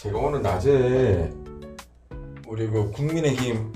제가 오늘 낮에 우리 그 국민의힘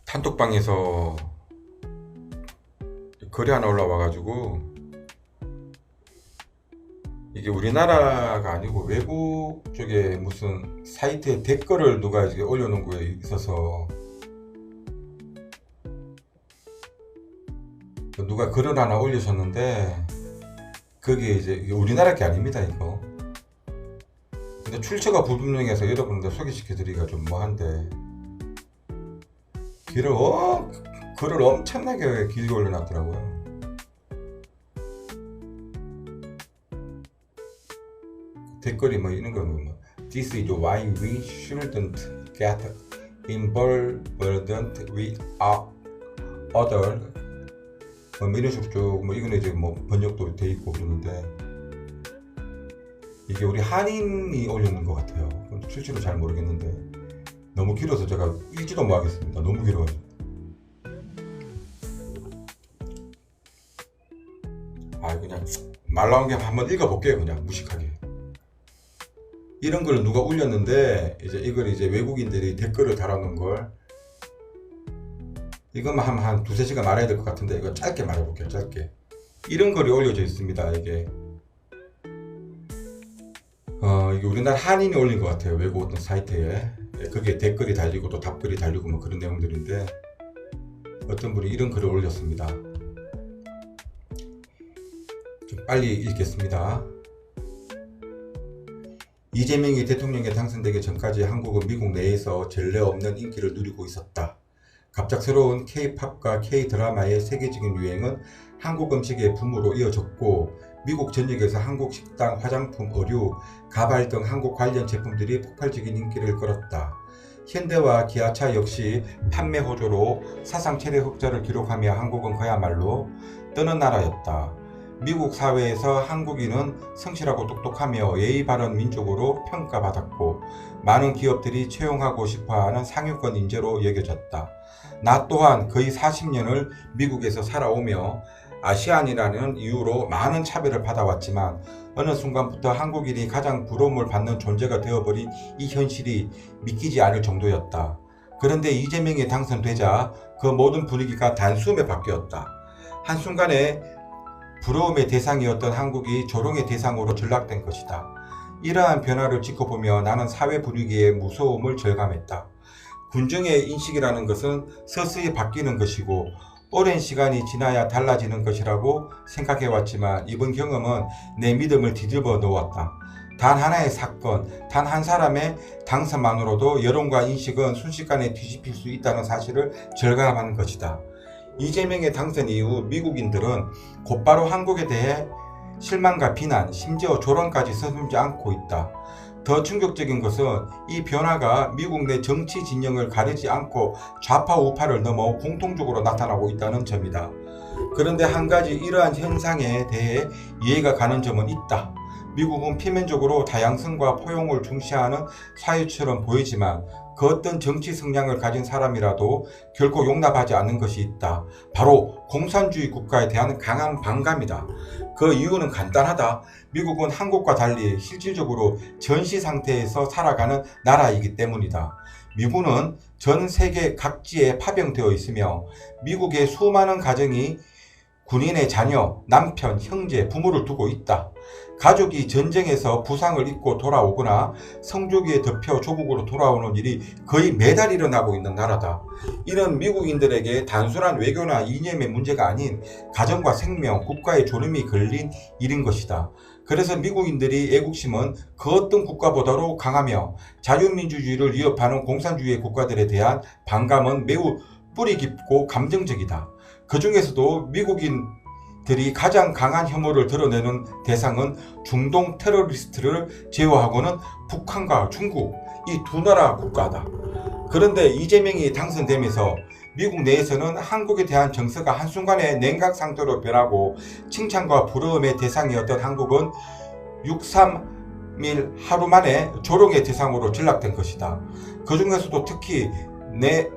단톡방에서 글이 하나 올라와가지고, 이게 우리나라가 아니고 외국 쪽에 무슨 사이트에 댓글을 누가 이제 올려놓은 거에 있어서 누가 글을 하나 올리셨는데, 그게 이제 우리나라 게 아닙니다, 이거. 근데 출처가 불분명해서 여러분들 소개시켜 드리기가 좀 뭐한데, 글을 엄청나게 길게 올려놨더라고요. 댓글이 뭐 이런 거, 뭐 This is why we shouldn't get involved with other, 뭐 이런 식으로 쭉, 뭐 이거는 이제 뭐 번역도 돼 있고 그러는데, 이게 우리 한인이 올리는 것 같아요. 실제로 잘 모르겠는데 너무 길어서 제가 읽지도 못하겠습니다. 너무 길어가지고. 그냥 말 나온 김에 한번 읽어볼게요. 그냥 무식하게. 이런 걸 누가 올렸는데, 이제 이걸 이제 외국인들이 댓글을 달아놓은 걸, 이것만 한 두세 시간 말해야 될 것 같은데, 이거 짧게 말해볼게요. 짧게. 이런 글이 올려져 있습니다. 이게 우리나라 한인이 올린 것 같아요. 외국 어떤 사이트에. 거기에 댓글이 달리고 또 답글이 달리고 뭐 그런 내용들인데, 어떤 분이 이런 글을 올렸습니다. 좀 빨리 읽겠습니다. 이재명이 대통령에 당선되기 전까지 한국은 미국 내에서 전례 없는 인기를 누리고 있었다. 갑작스러운 K-팝과 K-드라마의 세계적인 유행은 한국 음식의 붐으로 이어졌고, 미국 전역에서 한국 식당, 화장품, 의류, 가발 등 한국 관련 제품들이 폭발적인 인기를 끌었다. 현대와 기아차 역시 판매 호조로 사상 최대 흑자를 기록하며 한국은 그야말로 뜨는 나라였다. 미국 사회에서 한국인은 성실하고 똑똑하며 예의 바른 민족으로 평가받았고, 많은 기업들이 채용하고 싶어하는 상위권 인재로 여겨졌다. 나 또한 거의 40년을 미국에서 살아오며 아시안이라는 이유로 많은 차별을 받아왔지만, 어느 순간부터 한국인이 가장 부러움을 받는 존재가 되어버린 이 현실이 믿기지 않을 정도였다. 그런데 이재명이 당선되자 그 모든 분위기가 단숨에 바뀌었다. 한순간에 부러움의 대상이었던 한국이 조롱의 대상으로 전락된 것이다. 이러한 변화를 지켜보며 나는 사회 분위기의 무서움을 절감했다. 군중의 인식이라는 것은 서서히 바뀌는 것이고 오랜 시간이 지나야 달라지는 것이라고 생각해왔지만, 이번 경험은 내 믿음을 뒤집어 놓았다. 단 하나의 사건, 단 한 사람의 당선만으로도 여론과 인식은 순식간에 뒤집힐 수 있다는 사실을 절감하는 것이다. 이재명의 당선 이후 미국인들은 곧바로 한국에 대해 실망과 비난, 심지어 조롱까지 서슴지 않고 있다. 더 충격적인 것은 이 변화가 미국 내 정치 진영을 가리지 않고 좌파 우파를 넘어 공통적으로 나타나고 있다는 점이다. 그런데 한 가지 이러한 현상에 대해 이해가 가는 점은 있다. 미국은 표면적으로 다양성과 포용을 중시하는 사회처럼 보이지만, 그 어떤 정치 성향을 가진 사람이라도 결코 용납하지 않는 것이 있다. 바로 공산주의 국가에 대한 강한 반감이다. 그 이유는 간단하다. 미국은 한국과 달리 실질적으로 전시 상태에서 살아가는 나라이기 때문이다. 미군은 전 세계 각지에 파병되어 있으며, 미국의 수많은 가정이 군인의 자녀, 남편, 형제, 부모를 두고 있다. 가족이 전쟁에서 부상을 입고 돌아오거나 성조기에 덮여 조국으로 돌아오는 일이 거의 매달 일어나고 있는 나라다. 이는 미국인들에게 단순한 외교나 이념의 문제가 아닌 가정과 생명, 국가의 존엄이 걸린 일인 것이다. 그래서 미국인들이 애국심은 그 어떤 국가보다도 강하며, 자유민주주의를 위협하는 공산주의의 국가들에 대한 반감은 매우 뿌리 깊고 감정적이다. 그 중에서도 미국인들이 가장 강한 혐오를 드러내는 대상은 중동 테러리스트를 제외하고는 북한과 중국, 이 두 나라 국가다. 그런데 이재명이 당선되면서 미국 내에서는 한국에 대한 정서가 한순간에 냉각 상태로 변하고, 칭찬과 부러움의 대상이었던 한국은 6.3일 하루 만에 조롱의 대상으로 전락된 것이다. 그 중에서도 특히 내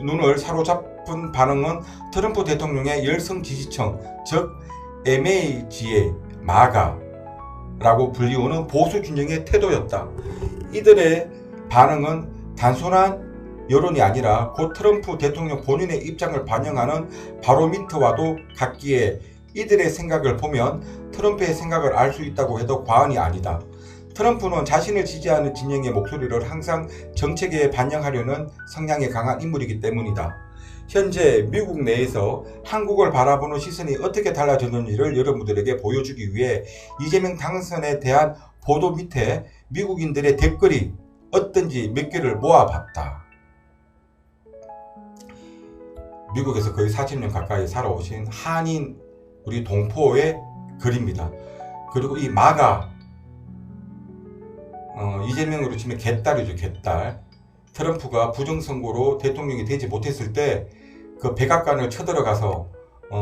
눈을 사로잡은 반응은 트럼프 대통령의 열성 지지층, 즉 MAGA, 마가, 라고 불리우는 보수 진영의 태도였다. 이들의 반응은 단순한 여론이 아니라 고 트럼프 대통령 본인의 입장을 반영하는 바로미터와도 같기에 이들의 생각을 보면 트럼프의 생각을 알 수 있다고 해도 과언이 아니다. 트럼프는 자신을 지지하는 진영의 목소리를 항상 정책에 반영하려는 성향이 강한 인물이기 때문이다. 현재 미국 내에서 한국을 바라보는 시선이 어떻게 달라졌는지를 여러분들에게 보여주기 위해 이재명 당선에 대한 보도 밑에 미국인들의 댓글이 어떤지 몇 개를 모아봤다. 미국에서 거의 40년 가까이 살아오신 한인 우리 동포의 글입니다. 그리고 이 마가 이재명으로 치면 개딸이죠. 개딸. 트럼프가 부정선거로 대통령이 되지 못했을 때 그 백악관을 쳐들어가서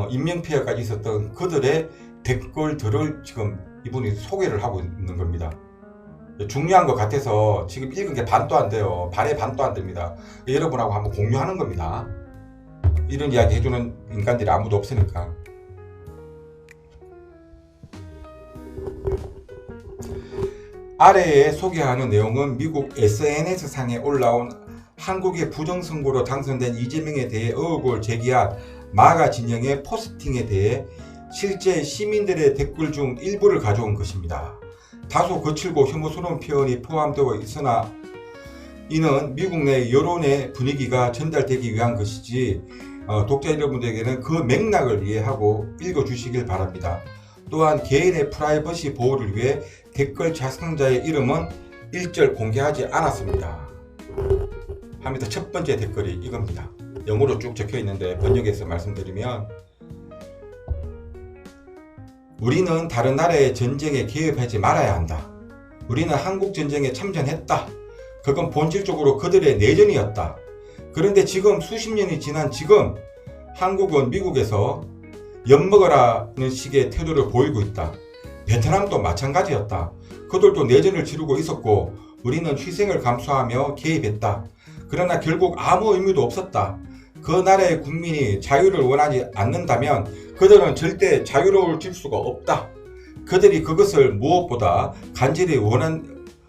인명피해까지 있었던 그들의 댓글들을 지금 이분이 소개를 하고 있는 겁니다. 중요한 것 같아서 지금 읽은 게 반도 안 돼요. 반의 반도 안 됩니다. 여러분하고 한번 공유하는 겁니다. 이런 이야기 해주는 인간들이 아무도 없으니까. 아래에 소개하는 내용은 미국 SNS상에 올라온 한국의 부정선거로 당선된 이재명에 대해 의혹을 제기한 마가 진영의 포스팅에 대해 실제 시민들의 댓글 중 일부를 가져온 것입니다. 다소 거칠고 혐오스러운 표현이 포함되어 있으나 이는 미국 내 여론의 분위기가 전달되기 위한 것이지 독자 여러분들에게는 그 맥락을 이해하고 읽어주시길 바랍니다. 또한 개인의 프라이버시 보호를 위해 댓글 작성자의 이름은 일절 공개하지 않았습니다. 합니다. 첫 번째 댓글이 이겁니다. 영어로 쭉 적혀 있는데 번역해서 말씀드리면, 우리는 다른 나라의 전쟁에 개입하지 말아야 한다. 우리는 한국 전쟁에 참전했다. 그건 본질적으로 그들의 내전이었다. 그런데 지금 수십 년이 지난 지금 한국은 미국에서 엿먹으라는 식의 태도를 보이고 있다. 베트남도 마찬가지였다. 그들도 내전을 치르고 있었고 우리는 희생을 감수하며 개입했다. 그러나 결국 아무 의미도 없었다. 그 나라의 국민이 자유를 원하지 않는다면 그들은 절대 자유로워질 수가 없다. 그들이 그것을 무엇보다 간절히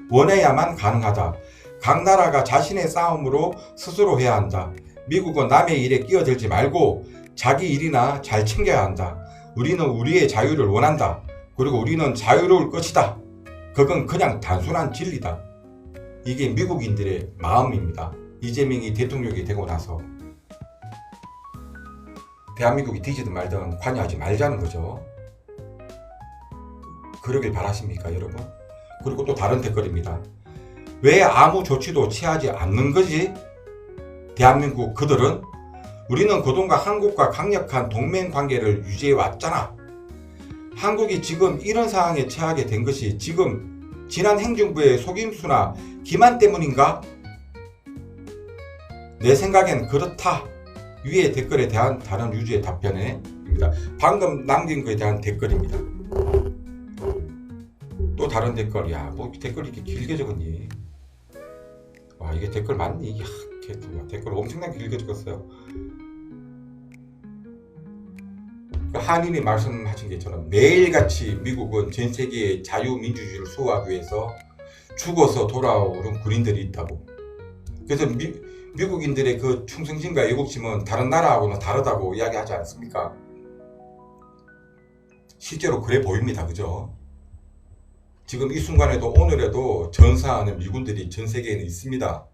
원해야만 가능하다. 각 나라가 자신의 싸움으로 스스로 해야 한다. 미국은 남의 일에 끼어들지 말고 자기 일이나 잘 챙겨야 한다. 우리는 우리의 자유를 원한다. 그리고 우리는 자유로울 것이다. 그건 그냥 단순한 진리다. 이게 미국인들의 마음입니다. 이재명이 대통령이 되고 나서 대한민국이 뒤지든 말든 관여하지 말자는 거죠. 그러길 바라십니까, 여러분? 그리고 또 다른 댓글입니다. 왜 아무 조치도 취하지 않는 거지? 대한민국 그들은 우리는 그동안 한국과 강력한 동맹 관계를 유지해 왔잖아. 한국이 지금 이런 상황에 처하게 된 것이 지금 지난 행정부의 속임수나 기만 때문인가? 내 생각엔 그렇다. 위의 댓글에 대한 다른 유주의 답변입니다. 방금 남긴 것에 대한 댓글입니다. 또 다른 댓글. 야, 뭐 댓글 이렇게 길게 적었니? 와, 이게 댓글 맞니? 야, 댓글 엄청나게 길게 적었어요. 한인이 말씀하신 것처럼 매일같이 미국은 전 세계의 자유민주주의를 수호하기 위해서 죽어서 돌아오는 군인들이 있다고. 그래서 미국인들의 그 충성심과 애국심은 다른 나라하고는 다르다고 이야기하지 않습니까? 실제로 그래 보입니다. 그죠? 지금 이 순간에도 오늘에도 전사하는 미군들이 전 세계에는 있습니다.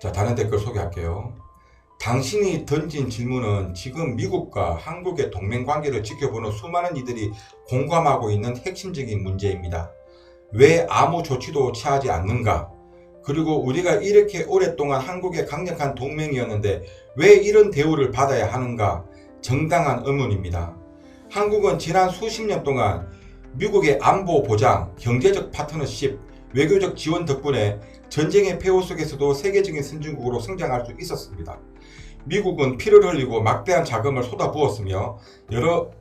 자, 다른 댓글 소개할게요. 당신이 던진 질문은 지금 미국과 한국의 동맹관계를 지켜보는 수많은 이들이 공감하고 있는 핵심적인 문제입니다. 왜 아무 조치도 취하지 않는가? 그리고 우리가 이렇게 오랫동안 한국의 강력한 동맹이었는데 왜 이런 대우를 받아야 하는가? 정당한 의문입니다. 한국은 지난 수십 년 동안 미국의 안보 보장, 경제적 파트너십, 외교적 지원 덕분에 전쟁의 폐허 속에서도 세계적인 선진국으로 성장할 수 있었습니다. 미국은 피를 흘리고 막대한 자금을 쏟아부었으며 여러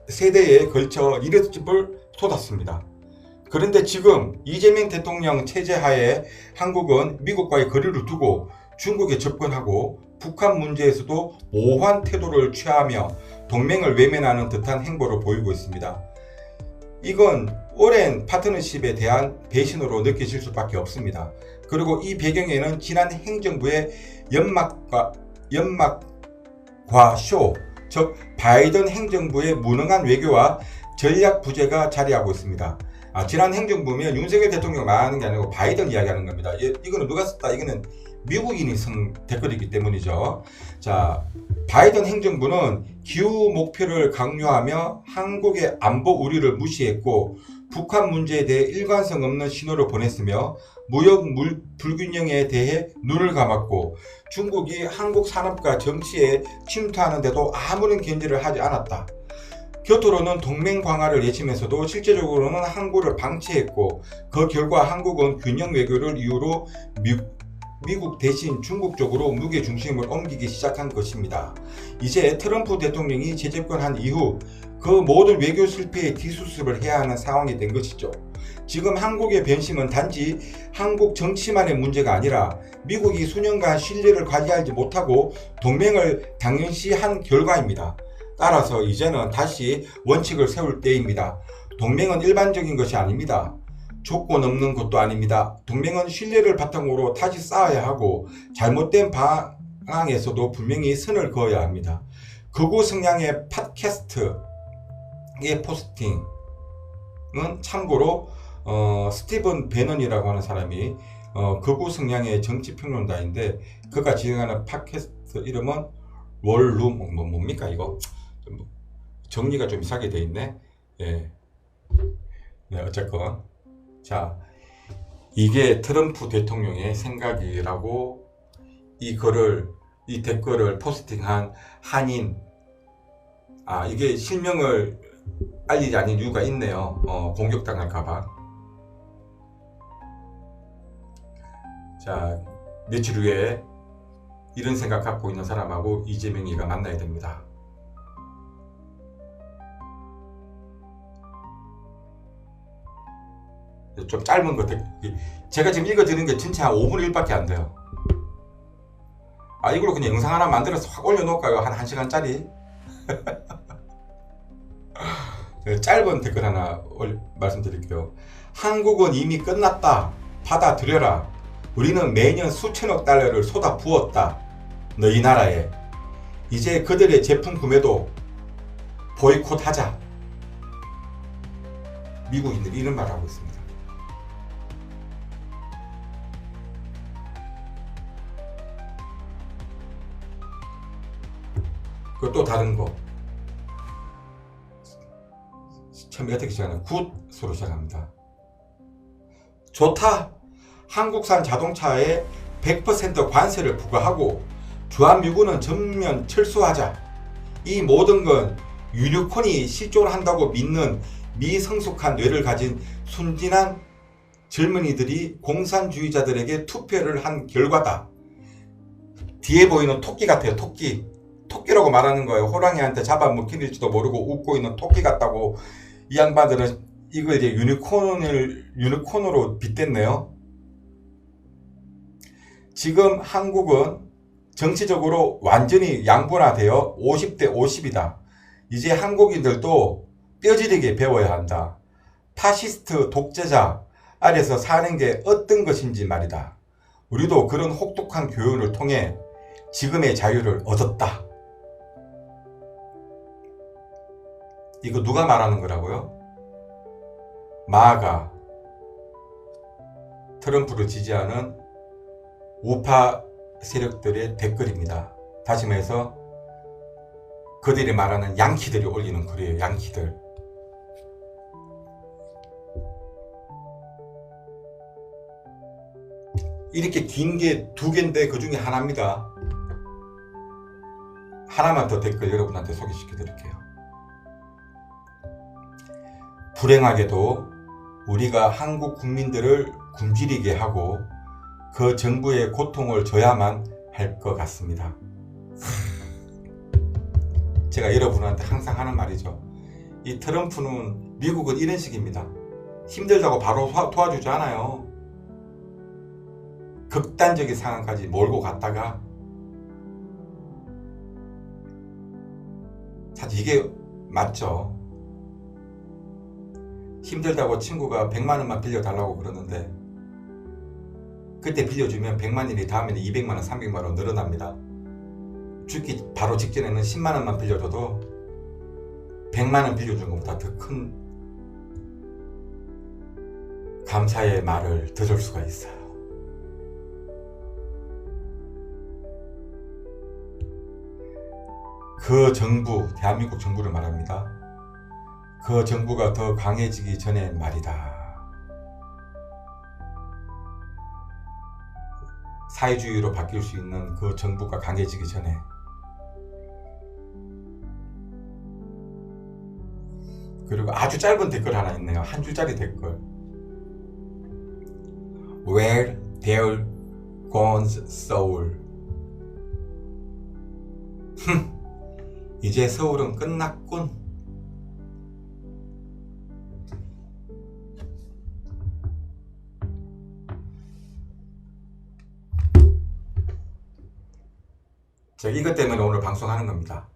세대에 걸쳐 리더십을 쏟았습니다. 그런데 지금 이재명 대통령 체제 하에 한국은 미국과의 거리를 두고 중국에 접근하고 북한 문제에서도 모호한 태도를 취하며 동맹을 외면하는 듯한 행보를 보이고 있습니다. 이건 오랜 파트너십에 대한 배신으로 느껴질 수밖에 없습니다. 그리고 이 배경에는 지난 행정부의 연막과 쇼, 즉 바이든 행정부의 무능한 외교와 전략 부재가 자리하고 있습니다. 지난 행정부면 윤석열 대통령 말하는 게 아니고 바이든 이야기하는 겁니다. 이거는 누가 썼다? 이거는 미국인이 쓴 댓글이기 때문이죠. 자, 바이든 행정부는 기후 목표를 강요하며 한국의 안보 우려를 무시했고 북한 문제에 대해 일관성 없는 신호를 보냈으며 무역 불균형에 대해 눈을 감았고 중국이 한국 산업과 정치에 침투하는데도 아무런 견제를 하지 않았다. 곁으로는 동맹 강화를 외치면서도 실제적으로는 항구를 방치했고 그 결과 한국은 균형 외교를 이유로 미국 대신 중국 쪽으로 무게 중심을 옮기기 시작한 것입니다. 이제 트럼프 대통령이 재집권한 이후 그 모든 외교 실패에 뒤수습을 해야 하는 상황이 된 것이죠. 지금 한국의 변심은 단지 한국 정치만의 문제가 아니라 미국이 수년간 신뢰를 과시하지 못하고 동맹을 당연시한 결과입니다. 따라서 이제는 다시 원칙을 세울 때입니다. 동맹은 일반적인 것이 아닙니다. 조건 없는 것도 아닙니다. 동맹은 신뢰를 바탕으로 다시 쌓아야 하고 잘못된 방향에서도 분명히 선을 그어야 합니다. 극우 성향의 팟캐스트의 포스팅은 참고로 스티븐 배넌이라고 하는 사람이 극우 성향의 정치평론가인데 그가 진행하는 팟캐스트 이름은 월룸 뭡니까 이거? 정리가 좀 이상하게 돼 있네. 네, 어쨌건 자, 이게 트럼프 대통령의 생각이라고 이 댓글을 포스팅한 한인, 이게 실명을 알리지 않은 이유가 있네요. 공격당할까봐. 자, 며칠 후에 이런 생각 갖고 있는 사람하고 이재명이가 만나야 됩니다. 좀 짧은 것 제가 지금 읽어드리는 게 진짜 한 5분의 1밖에 안 돼요. 이걸로 그냥 영상 하나 만들어서 확 올려놓을까요? 한 1시간짜리? 짧은 댓글 하나 말씀드릴게요. 한국은 이미 끝났다. 받아들여라. 우리는 매년 수천억 달러를 쏟아 부었다. 너희 나라에. 이제 그들의 제품 구매도 보이콧하자. 미국인들이 이런 말을 하고 있습니다. 그리고 또 다른 거. 처음에 어떻게 시작하냐. 굿으로 시작합니다. 좋다. 한국산 자동차에 100% 관세를 부과하고 주한미군은 전면 철수하자. 이 모든 건 유니콘이 실존한다고 믿는 미성숙한 뇌를 가진 순진한 젊은이들이 공산주의자들에게 투표를 한 결과다. 뒤에 보이는 토끼 같아요. 토끼라고 말하는 거예요. 호랑이한테 잡아먹힐지도 모르고 웃고 있는 토끼 같다고 이 양반들은 이걸 이제 유니콘으로 빗댔네요. 지금 한국은 정치적으로 완전히 양분화되어 50대 50이다. 이제 한국인들도 뼈저리게 배워야 한다. 파시스트 독재자 아래서 사는 게 어떤 것인지 말이다. 우리도 그런 혹독한 교훈을 통해 지금의 자유를 얻었다. 이거 누가 말하는 거라고요? 마가 트럼프를 지지하는 우파 세력들의 댓글입니다. 다시 말해서 그들이 말하는 양키들이 올리는 글이에요. 양키들. 이렇게 긴 게 2개인데 그 중에 하나입니다. 하나만 더 댓글 여러분한테 소개시켜 드릴게요. 불행하게도 우리가 한국 국민들을 굶주리게 하고 그 정부의 고통을 줘야만 할 것 같습니다. 제가 여러분한테 항상 하는 말이죠. 이 트럼프는 미국은 이런 식입니다. 힘들다고 바로 도와주지 않아요. 극단적인 상황까지 몰고 갔다가 사실 이게 맞죠. 힘들다고 친구가 100만 원만 빌려달라고 그러는데 그때 빌려주면 100만 원이 다음에는 200만 원, 300만 원 늘어납니다. 죽기 바로 직전에는 10만 원만 빌려줘도 100만 원 빌려준 것보다 더 큰 감사의 말을 들을 수가 있어요. 그 정부, 대한민국 정부를 말합니다. 그 정부가 더 강해지기 전에 말이다. 사회주의로 바뀔 수 있는 그 정부가 강해지기 전에. 그리고 아주 짧은 댓글 하나 있네요. 한 줄짜리 댓글. Where there goes Seoul. 이제 서울은 끝났군. 제가 이것 때문에 오늘 방송하는 겁니다.